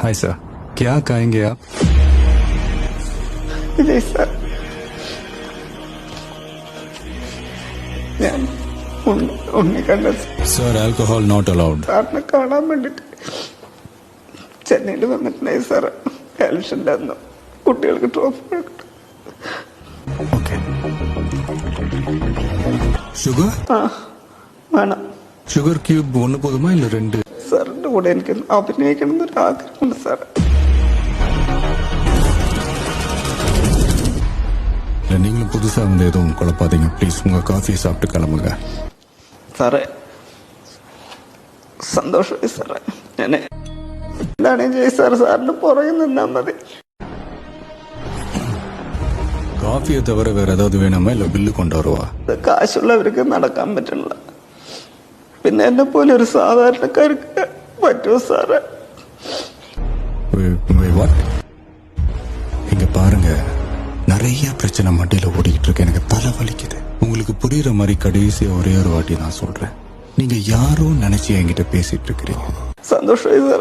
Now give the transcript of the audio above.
Hi sir, क्या कहेंगे आप? വിജയ് സാർ, ഞാൻ ഉണ്ണിക്കണ്ണ Sir, alcohol not allowed. സാറിനെ കാണാൻ വേണ്ടിട്ട് ചെന്നൈയിൽ വന്നിട്ടുണ്ടായി സാർ. കാൽഷ്യൻ്റെ അന്ന് കുട്ടികൾക്ക് ട്രോഫി Okay. Sugar? വേണം. Sugar cube ഒന്ന് പോതുമാ ഇല്ല രണ്ട്? സാറിന്റെ കൂടെ എനിക്ക് അഭിനയിക്കണം എന്നൊരു ആഗ്രഹമുണ്ട് സാർ. நீங்களும் புதுசா வந்து எதுவும் குழப்பாதீங்க ப்ளீஸ். உங்க காஃபி சாப்பிட்டு கிளம்புங்க. സാറേ, സന്തോഷമായി സാറേ. ഞാൻ എന്താണ് ജയ് സാർ, സാറിന്റെ പുറകെ നിന്നാൽ മതി. காஃபியை தவிர வேற ஏதாவது வேணுமா இல்ல பில்லு கொண்டு வருவா? കാശുള്ളവർക്ക് നടക്കാൻ പറ്റില്ല, പിന്നെ എന്നെ പോലെ ഒരു സാധാരണക്കാർക്ക് പറ്റുമോ സാറേ? What? இங்க பாருங்க, நிறைய பிரச்சனை மண்டையில ஓடிக்கிட்டு இருக்கு. எனக்கு தலை வலிக்குது. உங்களுக்கு புரியுற மாதிரி கடைசியா ஒரே ஒரு வாட்டி நான் சொல்றேன். நீங்க யாரோ நினைச்சு என்கிட்ட பேசிட்டு இருக்கிறீங்க. സന്തോഷമായി സാറേ.